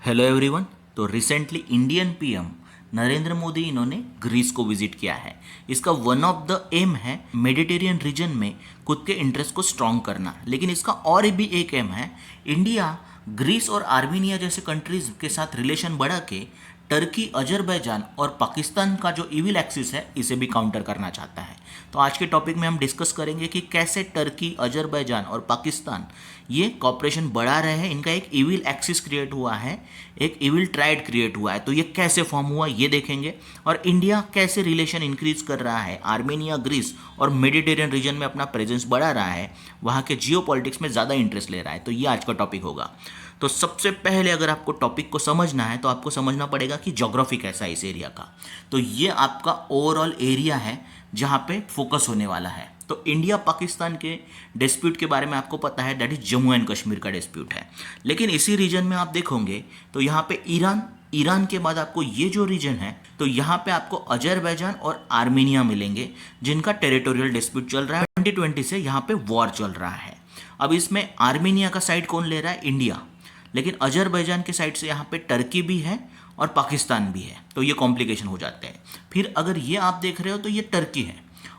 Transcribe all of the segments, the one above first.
Hello everyone. तो recently Indian PM Narendra Modi इन्होंने Greece को विजिट किया है। इसका वन ऑफ द एम है मेडिटेरियन रीजन में खुद के इंटरेस्ट को स्ट्रॉन्ग करना, लेकिन इसका और भी एक एम है इंडिया ग्रीस और आर्मीनिया जैसे कंट्रीज के साथ रिलेशन बढ़ा के टर्की, अजरबैजान और पाकिस्तान का जो इविल एक्सिस है इसे भी काउंटर करना चाहता है। तो आज के टॉपिक में हम डिस्कस करेंगे कि कैसे टर्की, अजरबैजान और पाकिस्तान ये कॉपरेशन बढ़ा रहे हैं। इनका एक इविल एक्सिस क्रिएट हुआ है, एक इविल ट्राइड क्रिएट हुआ है। तो ये कैसे फॉर्म हुआ ये देखेंगे, और इंडिया कैसे रिलेशन इंक्रीज कर रहा है, आर्मेनिया, ग्रीस और मेडिटेरियन रीजन में अपना प्रेजेंस बढ़ा रहा है, वहाँ के जियो पॉलिटिक्स में ज़्यादा इंटरेस्ट ले रहा है। तो ये आज का टॉपिक होगा। तो सबसे पहले अगर आपको टॉपिक को समझना है तो आपको समझना पड़ेगा कि ज्योग्राफी कैसा है इस एरिया का। तो ये आपका ओवरऑल एरिया है जहाँ पे फोकस होने वाला है। तो इंडिया पाकिस्तान के डिस्प्यूट के बारे में आपको पता है, that is Jammu and Kashmir का डिस्प्यूट है। लेकिन इसी रीजन में आप देखोगे तो यहाँ पे ईरान के बाद आपको ये जो रीजन है, तो यहाँ पे आपको अजरबैजान और आर्मेनिया मिलेंगे जिनका टेरिटोरियल डिस्प्यूट चल रहा है। 2020 से यहाँ पे वॉर चल रहा है। अब इसमें आर्मेनिया का साइड कौन ले रहा है? इंडिया। लेकिन अजरबैजान के साइड से यहाँ पे टर्की भी है और पाकिस्तान भी है, तो ये कॉम्प्लिकेशन हो जाते हैं। फिर अगर ये आप देख रहे हो तो ये टर्की है,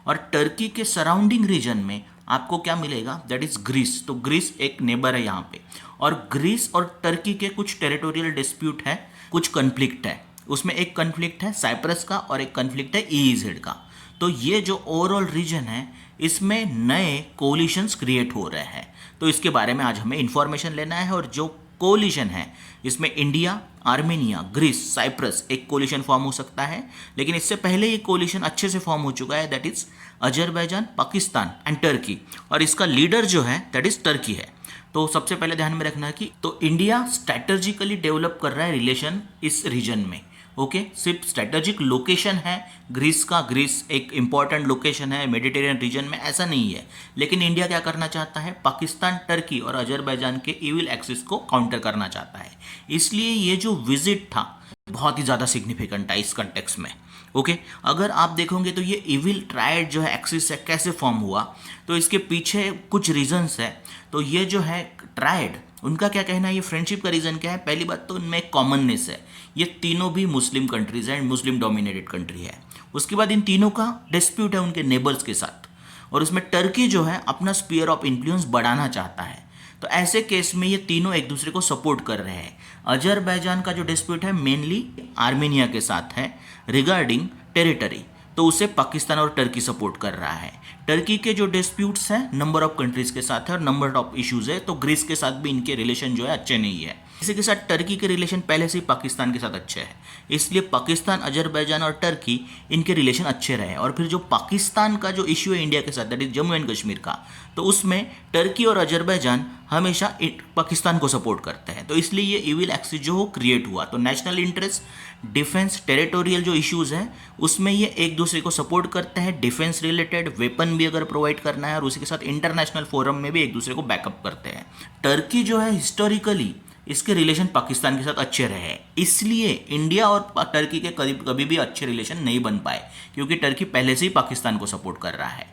और टर्की के सराउंडिंग रीजन में आपको क्या मिलेगा? That is Greece. तो ग्रीस एक नेबर है यहाँ पे, और ग्रीस और टर्की के कुछ टेरिटोरियल डिस्प्यूट है, कुछ कन्फ्लिक्ट है। उसमें एक कन्फ्लिक्ट है साइप्रस का और एक कन्फ्लिक्ट है ईईजेड का। तो ये जो ओवरऑल रीजन है इसमें नए कोलिशंस क्रिएट हो रहे हैं। तो इसके बारे में आज हमें इंफॉर्मेशन लेना है। और जो कोलिशन है इसमें इंडिया, आर्मेनिया, ग्रीस, साइप्रस एक कोलिशन फॉर्म हो सकता है। लेकिन इससे पहले ये कोलिशन अच्छे से फॉर्म हो चुका है, that is Azerbaijan, Pakistan and Turkey, और इसका लीडर जो है दैट इज टर्की है। तो सबसे पहले ध्यान में रखना है कि तो इंडिया स्ट्रैटेजिकली डेवलप कर रहा है रिलेशन इस रीजन में। ओके, सिर्फ स्ट्रैटेजिक लोकेशन है ग्रीस का, ग्रीस एक इंपॉर्टेंट लोकेशन है मेडिटेरियन रीजन में, ऐसा नहीं है। लेकिन इंडिया क्या करना चाहता है? पाकिस्तान, टर्की और अजरबैजान के इविल एक्सिस को काउंटर करना चाहता है। इसलिए ये जो विजिट था बहुत ही ज़्यादा सिग्निफिकेंट है इस कंटेक्स में। ओके, अगर आप देखोगे तो ये इविल ट्रायड जो है एक्सिस है कैसे फॉर्म हुआ, तो इसके पीछे कुछ रीजंस है। तो ये जो है ट्रायड, उनका क्या कहना है, ये फ्रेंडशिप का रीज़न क्या है? पहली बात तो उनमें एक कॉमननेस है, ये तीनों भी मुस्लिम कंट्रीज हैं, मुस्लिम डोमिनेटेड कंट्री है। उसके बाद इन तीनों का डिस्प्यूट है उनके नेबर्स के साथ, और उसमें टर्की जो है अपना स्पीयर ऑफ इन्फ्लुएंस बढ़ाना चाहता है। तो ऐसे केस में ये तीनों एक दूसरे को सपोर्ट कर रहे हैं। अजरबैजान का जो डिस्प्यूट है मेनली आर्मेनिया के साथ है रिगार्डिंग टेरिटरी, तो उसे पाकिस्तान और टर्की सपोर्ट कर रहा है। टर्की के जो डिस्प्यूट्स हैं नंबर ऑफ कंट्रीज के साथ है और नंबर ऑफ इश्यूज है, तो ग्रीस के साथ भी इनके रिलेशन जो है अच्छे नहीं है। इसी के साथ टर्की के रिलेशन पहले से ही पाकिस्तान के साथ अच्छे हैं, इसलिए पाकिस्तान, अजरबैजान और टर्की इनके रिलेशन अच्छे रहे। और फिर जो पाकिस्तान का जो इश्यू है इंडिया के साथ, that is Jammu and Kashmir का, तो उसमें टर्की और अजरबैजान हमेशा पाकिस्तान को सपोर्ट करते हैं। तो इसलिए ये इविल एक्सिस जो हो क्रिएट हुआ। तो नेशनल इंटरेस्ट, डिफेंस, टेरिटोरियल जो इश्यूज हैं उसमें ये एक दूसरे को सपोर्ट करते हैं। डिफेंस रिलेटेड वेपन भी अगर प्रोवाइड करना है, और उसी के साथ इंटरनेशनल फोरम में भी एक दूसरे को बैकअप करते हैं। टर्की जो है हिस्टोरिकली इसके रिलेशन पाकिस्तान के साथ अच्छे रहे हैं, इसलिए इंडिया और टर्की के कभी भी अच्छे रिलेशन नहीं बन पाए, क्योंकि टर्की पहले से ही पाकिस्तान को सपोर्ट कर रहा है।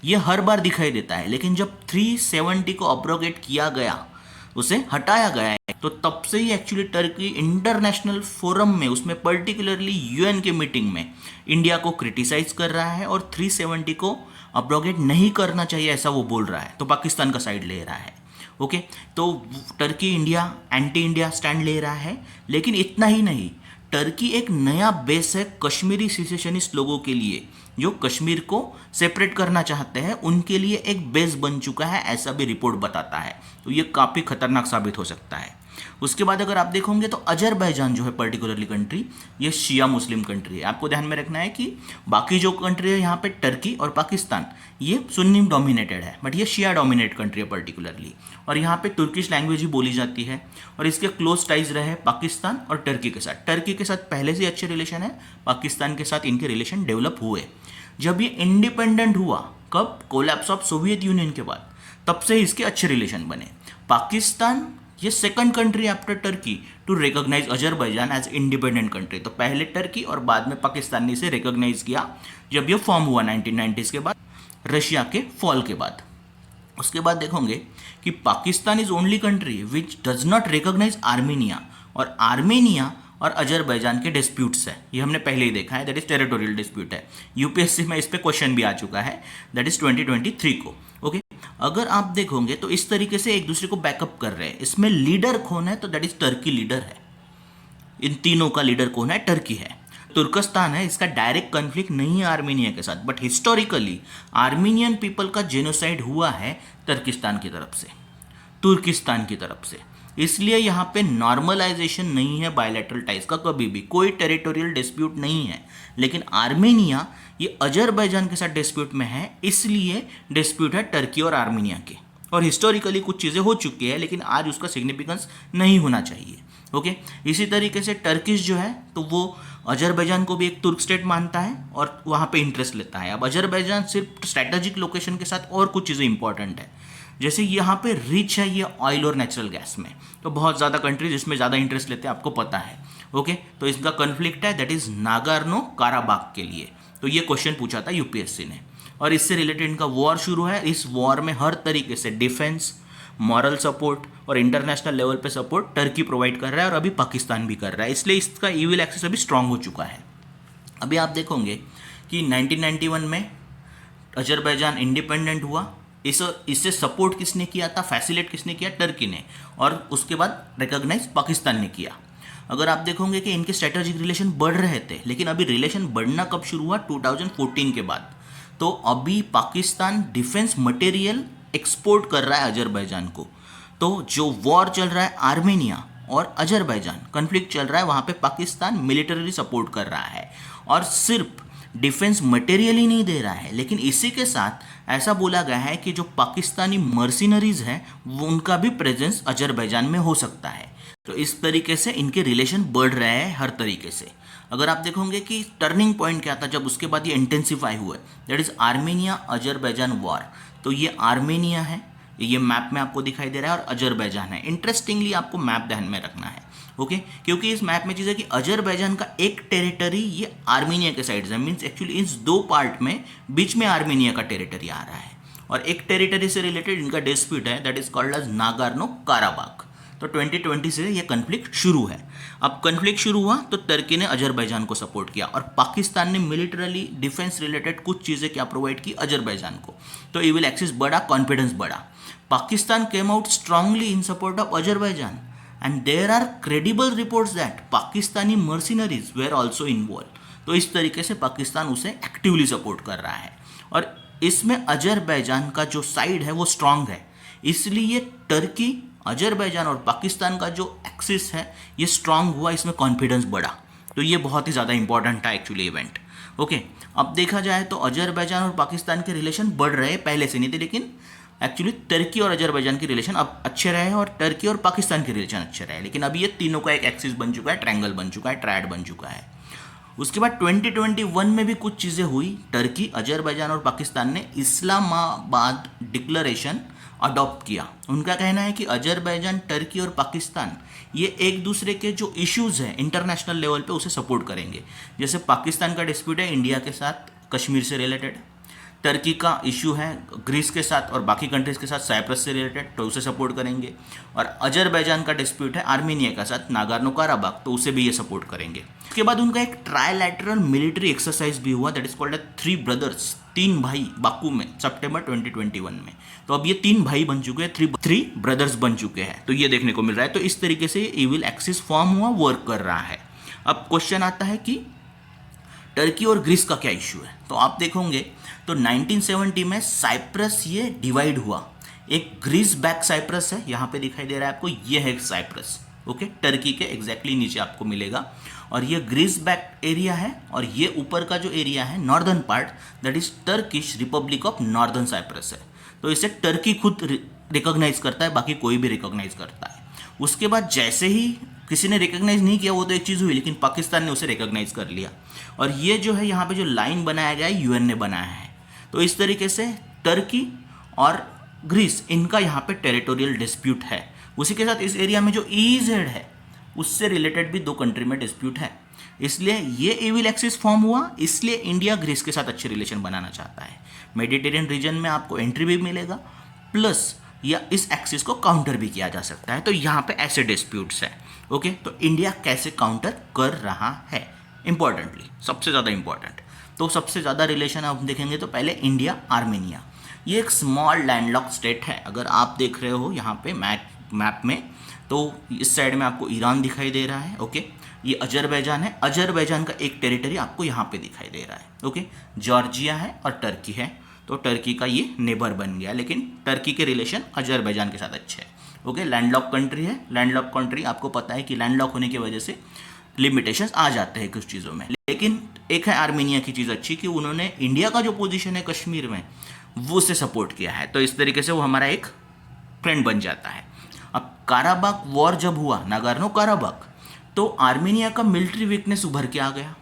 ये हर बार दिखाई देता है। लेकिन जब 370 को अब्रोगेट किया गया, उसे हटाया गया है, तो तब से ही एक्चुअली टर्की इंटरनेशनल फोरम में, उसमें पर्टिकुलरली यूएन के मीटिंग में इंडिया को क्रिटिसाइज कर रहा है और 370 को अब्रोगेट नहीं करना चाहिए ऐसा वो बोल रहा है। तो पाकिस्तान का साइड ले रहा है। ओके, तो Turkey India anti India stand ले रहा है। लेकिन इतना ही नहीं, टर्की एक नया बेस है कश्मीरी सिसेशनिस्ट लोगों के लिए, जो कश्मीर को सेपरेट करना चाहते हैं, उनके लिए एक बेस बन चुका है, ऐसा भी रिपोर्ट बताता है। तो ये काफ़ी खतरनाक साबित हो सकता है। उसके बाद अगर आप देखोगे तो अजरबैजान जो है पर्टिकुलरली कंट्री, ये शिया मुस्लिम कंट्री है। आपको ध्यान में रखना है कि बाकी जो कंट्री है यहाँ पे टर्की और पाकिस्तान, ये सुन्नी डोमिनेटेड है, बट ये शिया डोमिनेट कंट्री है पर्टिकुलरली। और यहाँ पे तुर्किश लैंग्वेज ही बोली जाती है, और इसके क्लोज टाइज रहे पाकिस्तान और टर्की के साथ। टर्की के साथ पहले से अच्छे रिलेशन है, पाकिस्तान के साथ इनके रिलेशन डेवलप हुए। जब ये इंडिपेंडेंट हुआ, कब? कोलैप्स ऑफ सोवियत यूनियन के बाद, तब से इसके अच्छे रिलेशन बने। पाकिस्तान ये second country after Turkey to recognise Azerbaijan as independent country. तो पहले टर्की और बाद में पाकिस्तान ने इसे रिकॉग्नाइज किया जब ये फॉर्म हुआ 1990s के बाद, रशिया के फॉल के बाद। उसके बाद देखोगे कि Pakistan is only country which does not recognise Armenia. और आर्मेनिया और अजरबैजान के डिस्प्यूट्स है। ये हमने पहले ही देखा है, दैट इज टेरिटोरियल डिस्प्यूट है। यूपीएससी में इस पे क्वेश्चन भी आ चुका है, दैट इज 2023 को। ओके, अगर आप देखोगे तो इस तरीके से एक दूसरे को बैकअप कर रहे हैं। इसमें लीडर कौन है, तो दैट इज टर्की लीडर है। इन तीनों का लीडर कौन है, टर्की है। तुर्कस्तान है, इसका डायरेक्ट कन्फ्लिक्ट नहीं है आर्मीनिया के साथ, बट हिस्टोरिकली आर्मीनियन पीपल का जेनोसाइड हुआ है तुर्किस्तान की तरफ से, तुर्किस्तान की तरफ से। इसलिए यहाँ पे नॉर्मलाइजेशन नहीं है बायलैटरल टाइज का, कभी भी कोई टेरिटोरियल डिस्प्यूट नहीं है। लेकिन आर्मेनिया ये अजरबैजान के साथ डिस्प्यूट में है, इसलिए डिस्प्यूट है टर्की और आर्मेनिया के। और हिस्टोरिकली कुछ चीज़ें हो चुकी है, लेकिन आज उसका सिग्निफिकेंस नहीं होना चाहिए। ओके, इसी तरीके से टर्किश जो है तो वो अजरबैजान को भी एक तुर्क स्टेट मानता है और वहाँ पे इंटरेस्ट लेता है। अब अजरबैजान सिर्फ स्ट्रैटेजिक लोकेशन के साथ और कुछ चीज़ें इंपॉर्टेंट है, जैसे यहाँ पे रिच है ये ऑयल और नेचुरल गैस में, तो बहुत ज़्यादा कंट्रीज इसमें ज़्यादा इंटरेस्ट लेते हैं, आपको पता है। ओके, तो इसका कन्फ्लिक्ट है दैट इज नागोर्नो काराबाख के लिए। तो ये क्वेश्चन पूछा था यूपीएससी ने, और इससे रिलेटेड इनका वॉर शुरू है। इस वॉर में हर तरीके से डिफेंस, मॉरल सपोर्ट और इंटरनेशनल लेवल पे सपोर्ट टर्की प्रोवाइड कर रहा है, और अभी पाकिस्तान भी कर रहा है, इसलिए इसका ईविल एक्सेस अभी स्ट्रांग हो चुका है। अभी आप देखोगे कि 1991 में अजरबैजान इंडिपेंडेंट हुआ। इससे सपोर्ट किसने किया था, फैसिलिटेट किसने किया, टर्की ने, और उसके बाद रिकॉग्नाइज पाकिस्तान ने किया। अगर आप देखोगे कि इनके स्ट्रेटेजिक रिलेशन बढ़ रहे थे, लेकिन अभी रिलेशन बढ़ना कब शुरू हुआ, 2014 के बाद। तो अभी पाकिस्तान डिफेंस मटेरियल एक्सपोर्ट कर रहा है अजरबैजान को। तो जो वॉर चल रहा है आर्मेनिया और अजरबैजान कन्फ्लिक्ट चल रहा है, वहाँ पे पाकिस्तान मिलिटरी सपोर्ट कर रहा है, और सिर्फ डिफेंस मटेरियल ही नहीं दे रहा है, लेकिन इसी के साथ ऐसा बोला गया है कि जो पाकिस्तानी मर्सिनरीज हैं वो उनका भी प्रेजेंस अजरबैजान में हो सकता है। तो इस तरीके से इनके रिलेशन बढ़ रहे हैं हर तरीके से। अगर आप देखोगे कि टर्निंग पॉइंट क्या था जब उसके बाद ये इंटेंसिफाई हुआ, that is Armenia Azerbaijan war. तो ये आर्मेनिया है, ये मैप में आपको दिखाई दे रहा है, और अजरबैजान है। इंटरेस्टिंगली आपको मैप ध्यान में रखना है, ओके, क्योंकि इस मैप में चीज़ है कि अजरबैजान का एक टेरिटरी ये आर्मेनिया के साइड है, मीन्स एक्चुअली इन दो पार्ट में बीच में आर्मेनिया का टेरिटरी आ रहा है, और एक टेरिटरी से रिलेटेड इनका डिस्प्यूट है that is called as Nagorno Karabakh. तो 2020 से ये कन्फ्लिक्ट शुरू है। अब कन्फ्लिक्ट शुरू हुआ तो टर्की ने अजरबैजान को सपोर्ट किया, और पाकिस्तान ने मिलिटरली डिफेंस रिलेटेड कुछ चीज़ें क्या प्रोवाइड की अजरबैजान को। तो ईविल एक्सिस बढ़ा, कॉन्फिडेंस बढ़ा। Pakistan came out strongly in support of Azerbaijan, and there are credible reports that Pakistani mercenaries were also involved। तो इस तरीके से पाकिस्तान उसे एक्टिवली सपोर्ट कर रहा है, और इसमें अजरबैजान का जो साइड है वो स्ट्रांग है, इसलिए टर्की, अजरबैजान और पाकिस्तान का जो एक्सिस है ये स्ट्रांग हुआ, इसमें कॉन्फिडेंस बढ़ा। तो ये बहुत ही ज़्यादा इंपॉर्टेंट था एक्चुअली इवेंट। ओके, अब देखा जाए तो अजरबैजान और पाकिस्तान के रिलेशन बढ़ रहे, पहले से नहीं थे, लेकिन एक्चुअली टर्की और अजरबैजान के रिलेशन अब अच्छे रहे और टर्की और पाकिस्तान के रिलेशन अच्छे रहे। लेकिन अभी ये तीनों का एक एक्सिस बन चुका है, ट्रायंगल बन चुका है, ट्रायड बन चुका है। उसके बाद 2021 में भी कुछ चीज़ें हुई। टर्की, अजरबैजान और पाकिस्तान ने इस्लामाबाद डिक्लेरेशन अडॉप्ट किया। उनका कहना है कि अजरबैजान, टर्की और पाकिस्तान ये एक दूसरे के जो इश्यूज़ हैं इंटरनेशनल लेवल पे उसे सपोर्ट करेंगे। जैसे पाकिस्तान का डिस्प्यूट है इंडिया के साथ कश्मीर से रिलेटेड, टर्की का इशू है ग्रीस के साथ और बाकी कंट्रीज़ के साथ साइप्रस से रिलेटेड, तो उसे सपोर्ट करेंगे। और अजरबैजान का डिस्प्यूट है आर्मेनिया के साथ नागोर्नो काराबाख, तो उसे भी ये सपोर्ट करेंगे। उसके बाद उनका एक ट्रायलैटरल मिलिट्री एक्सरसाइज भी हुआ that is called three brothers, तीन भाई, बाकू में सितंबर 2021 में। तो अब ये तीन भाई बन चुके हैं, थ्री ब्रदर्स बन चुके हैं, तो ये देखने को मिल रहा है। तो इस तरीके से ईविल एक्सिस फॉर्म हुआ, वर्क कर रहा है। अब क्वेश्चन आता है कि टर्की और ग्रीस का क्या इशू है। तो आप देखोगे तो 1970 में साइप्रस ये डिवाइड हुआ। एक ग्रीस बैक साइप्रस है, यहाँ पे दिखाई दे रहा है आपको, ये है साइप्रस, ओके, टर्की के एग्जैक्टली नीचे आपको मिलेगा। और ये ग्रीस बैक एरिया है, और ये ऊपर का जो एरिया है northern part that is Turkish Republic of Northern Cyprus है। तो इसे टर्की खुद रिकॉग्नाइज करता है, बाकी कोई भी रिकॉग्नाइज करता है। उसके बाद जैसे ही किसी ने रिकॉग्नाइज नहीं किया वो तो एक चीज़ हुई, लेकिन पाकिस्तान ने उसे रिकॉग्नाइज कर लिया। और ये जो है यहाँ पे जो लाइन बनाया गया है यूएन ने बनाया है। तो इस तरीके से टर्की और ग्रीस इनका यहाँ पे टेरिटोरियल डिस्प्यूट है। उसी के साथ इस एरिया में जो ईजेड है उससे रिलेटेड भी दो कंट्री में डिस्प्यूट है, इसलिए ये ईविल एक्सिस फॉर्म हुआ। इसलिए इंडिया ग्रीस के साथ अच्छे रिलेशन बनाना चाहता है। मेडिटेरियन रीजन में आपको एंट्री भी मिलेगा, प्लस या इस एक्सिस को काउंटर भी किया जा सकता है। तो यहाँ पे ऐसे डिस्प्यूट्स हैं, ओके, तो इंडिया कैसे काउंटर कर रहा है, इंपॉर्टेंटली सबसे ज़्यादा इंपॉर्टेंट। तो सबसे ज़्यादा रिलेशन आप देखेंगे तो पहले इंडिया आर्मेनिया, ये एक स्मॉल लैंडलॉक स्टेट है। अगर आप देख रहे हो यहाँ पे मैप में, तो इस साइड में आपको ईरान दिखाई दे रहा है। ओके, ये अजरबैजान है, अजरबैजान का एक टेरिटरी आपको यहाँ पे दिखाई दे रहा है। ओके, जॉर्जिया है और टर्की है, तो टर्की का ये नेबर बन गया, लेकिन टर्की के रिलेशन अजरबैजान के साथ अच्छे हैं। ओके, लैंडलॉक कंट्री है। लैंडलॉक कंट्री आपको पता है कि लैंडलॉक होने की वजह से लिमिटेशंस आ जाते हैं कुछ चीज़ों में, लेकिन एक है आर्मेनिया की चीज़ अच्छी कि उन्होंने इंडिया का जो पोजीशन है कश्मीर में वो उसे सपोर्ट किया है, तो इस तरीके से वो हमारा एक फ्रेंड बन जाता है। अब काराबाग वॉर जब हुआ, नागोर्नो काराबाग, तो आर्मेनिया का मिलिट्री वीकनेस उभर के आ गया,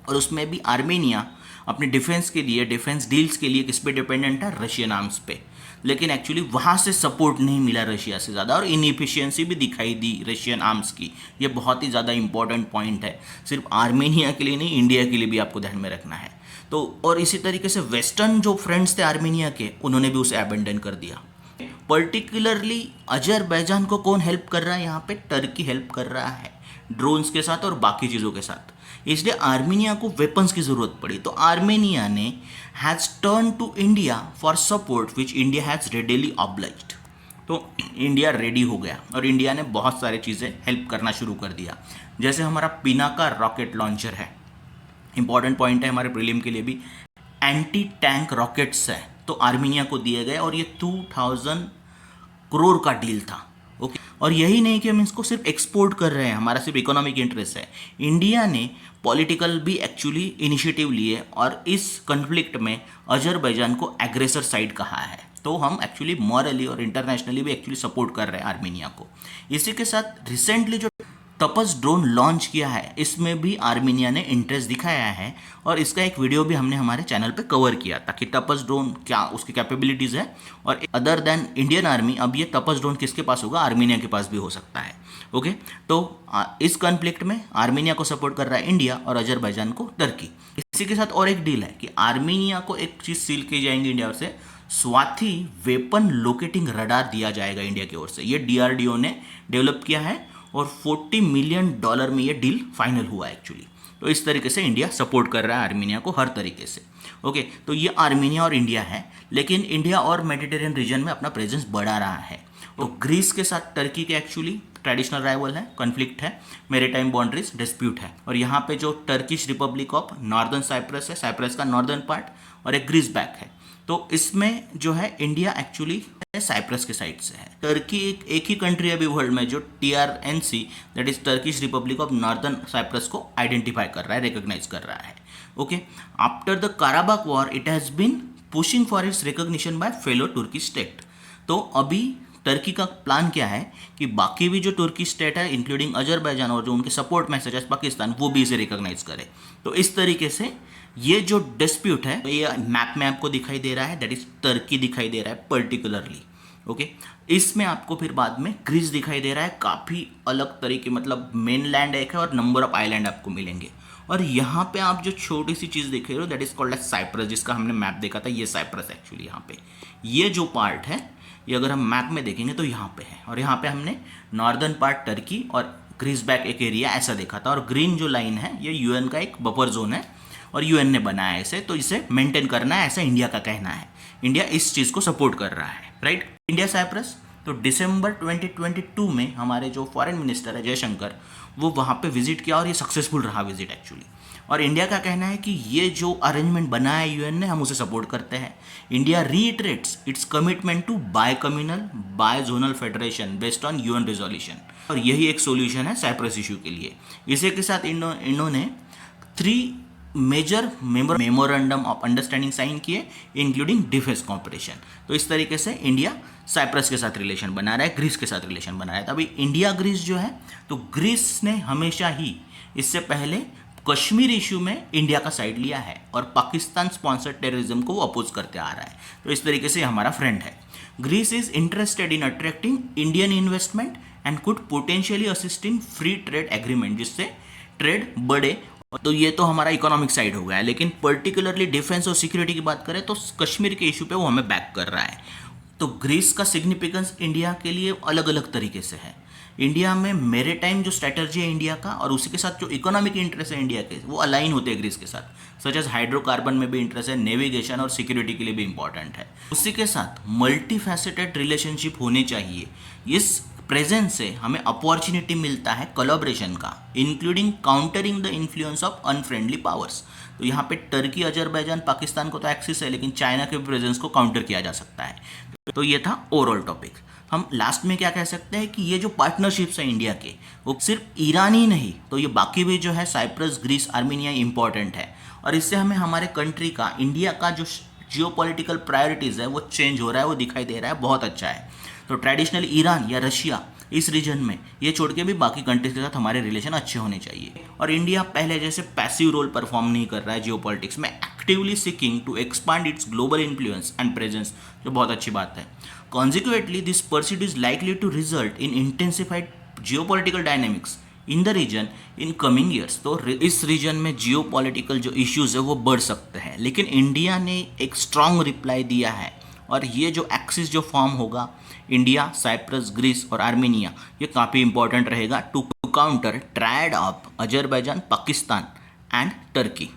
और उसमें भी आर्मेनिया अपने डिफेंस के लिए, डिफेंस डील्स के लिए किस पे डिपेंडेंट है, रशियन आर्म्स पे। लेकिन एक्चुअली वहाँ से सपोर्ट नहीं मिला रशिया से ज़्यादा, और इनएफिशिएंसी भी दिखाई दी रशियन आर्म्स की। ये बहुत ही ज़्यादा इंपॉर्टेंट पॉइंट है, सिर्फ आर्मेनिया के लिए नहीं, इंडिया के लिए भी आपको ध्यान में रखना है। तो और इसी तरीके से वेस्टर्न जो फ्रेंड्स थे आर्मेनिया के, उन्होंने भी उसे अबेंडन कर दिया। पर्टिकुलरली अजरबैजान को कौन हेल्प कर रहा है यहाँ पे, टर्की हेल्प कर रहा है ड्रोन्स के साथ और बाकी चीज़ों के साथ, इसलिए आर्मेनिया को वेपन्स की ज़रूरत पड़ी। तो आर्मेनिया ने has turn to India for support which India has readily obliged. तो इंडिया रेडी हो गया और इंडिया ने बहुत सारी चीज़ें हेल्प करना शुरू कर दिया, जैसे हमारा पिनाका रॉकेट लॉन्चर है, इंपॉर्टेंट पॉइंट है हमारे प्रीलिम के लिए भी। एंटी टैंक रॉकेट्स है, तो आर्मेनिया को दिए गए, और ये 2000 करोड़ का डील था। ओके, और यही नहीं कि हम इसको सिर्फ एक्सपोर्ट कर रहे हैं, हमारा सिर्फ इकोनॉमिक इंटरेस्ट है, इंडिया ने पॉलिटिकल भी एक्चुअली इनिशिएटिव लिए और इस कन्फ्लिक्ट में अजरबैजान को एग्रेसर साइड कहा है। तो हम एक्चुअली मॉरली और इंटरनेशनली भी एक्चुअली सपोर्ट कर रहे हैं आर्मेनिया को। इसी के साथ रिसेंटली जो तपस ड्रोन लॉन्च किया है, इसमें भी आर्मेनिया ने इंटरेस्ट दिखाया है, और इसका एक वीडियो भी हमने हमारे चैनल पे कवर किया था कि तपस ड्रोन क्या उसकी कैपेबिलिटीज़ है, और अदर देन इंडियन आर्मी अब ये तपस ड्रोन किसके पास होगा, आर्मेनिया के पास भी हो सकता है। ओके, तो इस कॉन्फ्लिक्ट में आर्मेनिया को सपोर्ट कर रहा है इंडिया और अजरबैजान को टर्की। इसी के साथ और एक डील है कि आर्मेनिया को एक चीज़ सील की जाएंगी इंडिया से, स्वाति वेपन लोकेटिंग रडार दिया जाएगा इंडिया की ओर से। ये डीआरडीओ ने डेवलप किया है और $40 मिलियन में ये डील फाइनल हुआ एक्चुअली। तो इस तरीके से इंडिया सपोर्ट कर रहा है आर्मेनिया को हर तरीके से। ओके, तो ये आर्मेनिया और इंडिया है, लेकिन इंडिया और मेडिटेरियन रीजन में अपना प्रेजेंस बढ़ा रहा है। तो ग्रीस के साथ टर्की के एक्चुअली ट्रेडिशनल राइवल है, कॉन्फ्लिक्ट है, मेरीटाइम बाउंड्रीज डिस्प्यूट है, और यहाँ पे जो Turkish Republic of Northern Cyprus है, साइप्रस का नॉर्दर्न पार्ट, और एक ग्रीस बैक है। तो इसमें जो है इंडिया एक्चुअली साइप्रस के साइड से है। टर्की एक ही कंट्री अभी वर्ल्ड में जो TRNC, that is Turkish Republic of Northern Cyprus को आइडेंटिफाई कर रहा है, रिकॉग्नाइज कर रहा है। Okay, after the Karabakh war it has been pushing for its recognition by fellow Turkic state. तो अभी टर्की का प्लान क्या है कि बाकी भी जो तुर्की स्टेट है इंक्लूडिंग अजरबैजान और जो उनके सपोर्ट में सच एज पाकिस्तान, वो भी इसे रिकॉग्नाइज करे। तो इस तरीके से ये जो डिस्प्यूट है, ये मैप में आपको दिखाई दे रहा है, दैट इज टर्की दिखाई दे रहा है पर्टिकुलरली। ओके, इसमें आपको फिर बाद में ग्रीस दिखाई दे रहा है, काफ़ी अलग तरीके, मतलब मेनलैंड एक है और नंबर ऑफ आइलैंड आपको मिलेंगे। और यहाँ पे आप जो छोटी सी चीज़ देख रहे हो that is called as Cyprus, जिसका हमने मैप देखा था, ये साइप्रस एक्चुअली यहाँ पे ये जो पार्ट है, ये अगर हम मैप में देखेंगे तो यहाँ पे है, और यहाँ पे हमने नॉर्दर्न पार्ट टर्की और ग्रीस बैक एक एरिया ऐसा देखा था। और ग्रीन जो लाइन है ये यूएन का एक बफर जोन है, और यूएन ने बनाया है इसे, तो इसे मेंटेन करना है, ऐसा इंडिया का कहना है। इंडिया इस चीज़ को सपोर्ट कर रहा है, राइट। इंडिया साइप्रस, तो दिसंबर 2022 में हमारे जो फॉरेन मिनिस्टर है जयशंकर, वो वहाँ पे विजिट किया और ये सक्सेसफुल रहा विजिट एक्चुअली। और इंडिया का कहना है कि ये जो अरेंजमेंट बना है यूएन ने, हम उसे सपोर्ट करते हैं। India reiterates its commitment to bicommunal bizonal federation based on UN resolution, और यही एक सोल्यूशन है साइप्रस इशू के लिए। इसी के साथ इन्होंने 3 major memorandum of understanding sign किए, इंक्लूडिंग डिफेंस कॉपरेशन। तो इस तरीके से इंडिया साइप्रस के साथ रिलेशन बना रहा है, ग्रीस के साथ रिलेशन बना रहा है। अभी इंडिया ग्रीस जो है, तो ग्रीस ने हमेशा ही इससे पहले कश्मीर इशू में इंडिया का साइड लिया है और पाकिस्तान स्पॉन्सर्ड टेररिज्म को वो अपोज करते आ रहा है। तो इस तरीके से हमारा फ्रेंड है। Greece is interested in attracting Indian investment and could potentially assist in free trade agreement, जिससे ट्रेड बढ़े। तो ये तो हमारा इकोनॉमिक साइड हो गया है, लेकिन पर्टिकुलरली डिफेंस और सिक्योरिटी की बात करें तो कश्मीर के इशू पे वो हमें बैक कर रहा है। तो ग्रीस का सिग्निफिकेंस इंडिया के लिए अलग अलग तरीके से है। इंडिया में मेरीटाइम जो स्ट्रेटजी है इंडिया का और उसी के साथ जो इकोनॉमिक इंटरेस्ट है इंडिया के वो अलाइन होते हैं ग्रीस के साथ। सच एज हाइड्रोकार्बन में भी इंटरेस्ट है, नेविगेशन और सिक्योरिटी के लिए भी इंपॉर्टेंट है। उसी के साथ मल्टी फैसेटेड रिलेशनशिप होनी चाहिए। इस प्रेजेंस से हमें अपॉर्चुनिटी मिलता है कोलैबोरेशन का, including countering the influence of unfriendly powers. तो यहाँ पे टर्की, अजरबैजान, पाकिस्तान को तो एक्सेस है, लेकिन चाइना के प्रेजेंस को काउंटर किया जा सकता है। तो ये था ओवरऑल टॉपिक। हम लास्ट में क्या कह सकते हैं कि ये जो पार्टनरशिप्स है इंडिया के, वो सिर्फ ईरान ही नहीं, तो ये बाकी भी जो है साइप्रस, ग्रीस, आर्मीनिया इंपॉर्टेंट है। और इससे हमें हमारे कंट्री का, इंडिया का जो जियोपॉलिटिकल प्रायोरिटीज़ है वो चेंज हो रहा है, वो दिखाई दे रहा है, बहुत अच्छा है। तो ट्रेडिशनल ईरान या रशिया इस रीजन में, ये छोड़ के भी बाकी कंट्रीज के साथ हमारे रिलेशन अच्छे होने चाहिए। और इंडिया पहले जैसे पैसिव रोल परफॉर्म नहीं कर रहा है जियोपॉलिटिक्स में, actively seeking to expand its global influence and presence, जो बहुत अच्छी बात है। Consequently this pursuit is likely to result in intensified geopolitical dynamics in the region in coming years. तो इस रीजन में जियोपॉलिटिकल जो इश्यूज है वो बढ़ सकते हैं, लेकिन इंडिया ने एक स्ट्रांग रिप्लाई दिया है। और ये जो एक्सिस जो फॉर्म होगा इंडिया, साइप्रस, ग्रीस और आर्मेनिया, ये काफ़ी इंपॉर्टेंट रहेगा to counter triad of Azerbaijan, Pakistan and Turkey.